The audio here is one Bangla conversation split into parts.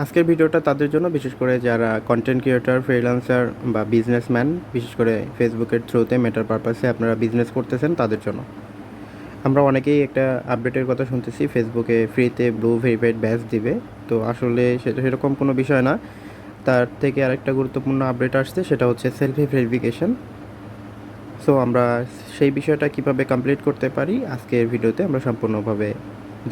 আজকের ভিডিওটা তাদের জন্য, বিশেষ করে যারা কন্টেন্ট ক্রিয়েটর, ফ্রিল্যান্সার বা বিজনেসম্যান, বিশেষ করে ফেসবুকের থ্রুতে মেটার পারপাসে আপনারা বিজনেস করতেছেন তাদের জন্য। আমরা অনেকেই একটা আপডেটের কথা শুনতেছি, ফেসবুকে ফ্রিতে ব্লু ভেরিফাইড ব্যাজ দিবে। তো আসলে সেটা সেরকম কোনো বিষয় না। তার থেকে আরেকটা গুরুত্বপূর্ণ আপডেট আসছে, সেটা হচ্ছে সেলফি ভেরিফিকেশন। সো আমরা সেই বিষয়টা কিভাবে কমপ্লিট করতে পারি আজকের ভিডিওতে আমরা সম্পূর্ণভাবে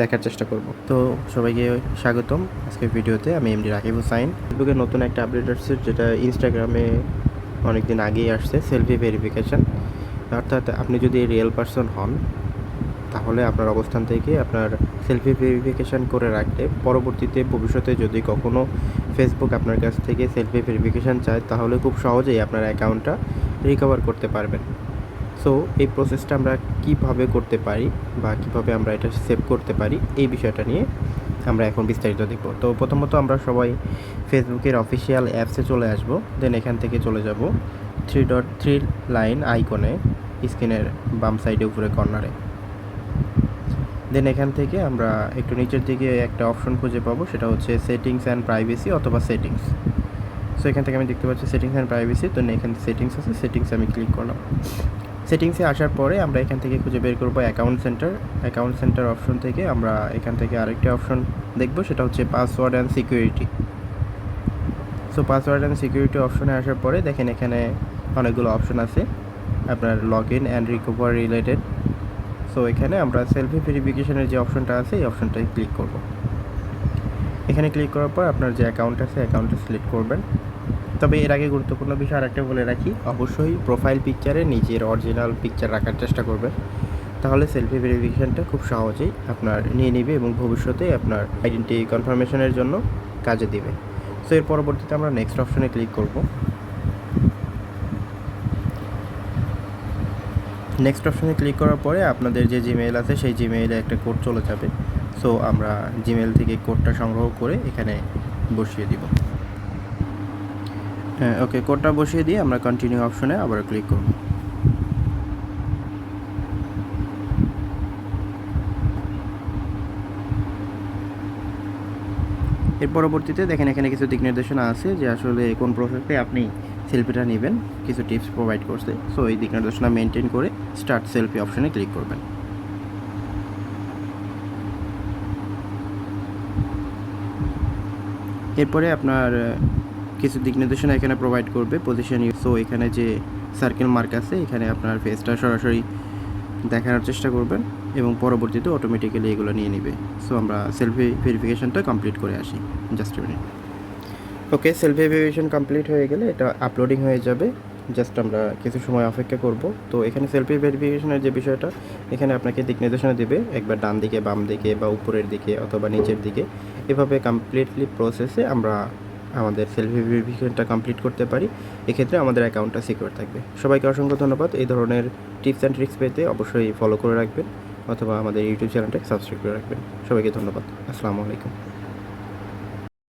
দেখার চেষ্টা করব। তো সবাইকে স্বাগতম আজকের ভিডিওতে। আমি এমডি রাকিব হুসাইন। ফেসবুকে নতুন একটা আপডেট আসছে, যেটা ইনস্টাগ্রামে অনেক দিন আগেই আসছে, সেলফি ভেরিফিকেশান। অর্থাৎ আপনি যদি রিয়েল পারসন হন, তাহলে আপনার অবস্থান থেকে আপনার সেলফি ভেরিফিকেশান করে রাখলে পরবর্তীতে ভবিষ্যতে যদি কখনও ফেসবুক আপনার কাছ থেকে সেলফি ভেরিফিকেশান চায়, তাহলে খুব সহজেই আপনার অ্যাকাউন্টটা রিকভার করতে পারবেন। সো এই প্রসেসটা আমরা কিভাবে করতে পারি বা কিভাবে আমরা এটা সেভ করতে পারি, এই বিষয়টা নিয়ে আমরা এখন বিস্তারিত দেখব। তো প্রথমত আমরা সবাই ফেসবুকের অফিসিয়াল অ্যাপসে চলে আসব। দেন এখান থেকে চলে যাব 3.3 লাইন আইকনে, স্ক্রিনের বাম সাইডে উপরে কর্নারে। দেন এখান থেকে আমরা একটু নিচের দিকে একটা অপশন খুঁজে পাবো, সেটা হচ্ছে সেটিংস অ্যান্ড প্রাইভেসি অথবা সেটিংস। সো এখান থেকে আমি দেখতে পাচ্ছি সেটিংস অ্যান্ড প্রাইভেসি। তো এখানে সেটিংস আছে, সেটিংসে আমি ক্লিক করলাম। সেটিংসে আসার পরে আমরা এখান থেকে খুঁজে বের করবো account centre. Account centre option থেকে আমরা এখান থেকে আরেকটি অপশন দেখব, সেটা হচ্ছে password and security. So password and security অপশনে আসার পরে দেখেন এখানে অনেকগুলো অপশন আছে আপনার log in and recover related. So এখানে আমরা সেলফি ভেরিফিকেশনের যে অপশনটা আছে এই অপশনটায় ক্লিক করব। এখানে ক্লিক করার পর আপনার যে অ্যাকাউন্ট আছে অ্যাকাউন্টটা সিলেক্ট করবেন। তবে এর আগে গুরুত্বপূর্ণ বিষয় আরেকটা বলে রাখি, অবশ্যই প্রোফাইল পিকচারে নিজের অরিজিনাল পিকচার রাখার চেষ্টা করবেন, তাহলে সেলফি ভেরিফিকেশানটা খুব সহজেই আপনার নিয়ে নেবে এবং ভবিষ্যতে আপনার আইডেন্টি কনফার্মেশনের জন্য কাজে দেবে। সো এর পরবর্তীতে আমরা নেক্সট অপশনে ক্লিক করব। নেক্সট অপশনে ক্লিক করার পরে আপনাদের যে জিমেইল আছে সেই জিমেইলে একটা কোড চলে যাবে। সো আমরা জিমেইল থেকে কোডটা সংগ্রহ করে এখানে বসিয়ে দিব। হ্যাঁ, ওকে, কোডটা বসিয়ে দিয়ে আমরা কন্টিনিউ অপশনে আবার ক্লিক করব। এর পরবর্তীতে দেখেন এখানে কিছু দিক নির্দেশনা আছে যে আসলে কোন প্রসেসে আপনি সেলফিটা নেবেন, কিছু টিপস প্রোভাইড করছে। সো এই দিক নির্দেশনা মেনটেন করে স্টার্ট সেলফি অপশনে ক্লিক করবেন। এরপরে আপনার কিছু দিক নির্দেশনা এখানে প্রোভাইড করবে পজিশন। সো এখানে যে সার্কেল মার্ক আছে এখানে আপনার ফেসটা সরাসরি দেখানোর চেষ্টা করবেন এবং পরবর্তীতে অটোমেটিক্যালি এগুলো নিয়ে নেবে। সো আমরা সেলফি ভেরিফিকেশনটা কমপ্লিট করে আসি, জাস্ট মিনিট। ওকে, সেলফি ভেরিফিকেশন কমপ্লিট হয়ে গেলে এটা আপলোডিং হয়ে যাবে। জাস্ট আমরা কিছু সময় অপেক্ষা করব। তো এখানে সেলফি ভেরিফিকেশনের যে বিষয়টা, এখানে আপনাকে দিক নির্দেশনা দেবে একবার ডান দিকে, বাম দিকে বা উপরের দিকে অথবা নিচের দিকে। এভাবে কমপ্লিটলি প্রসেসে আমরা আমাদের সেলফি ভেরিফিকেশনটা কমপ্লিট করতে পারি। এক্ষেত্রে আমাদের অ্যাকাউন্টটা সিকিউর থাকবে। সবাইকে অসংখ্য ধন্যবাদ। এই ধরনের টিপস অ্যান্ড ট্রিক্স পেতে অবশ্যই ফলো করে রাখবেন অথবা আমাদের ইউটিউব চ্যানেলটাকে সাবস্ক্রাইব করে রাখবেন। সবাইকে ধন্যবাদ। আসসালামু আলাইকুম।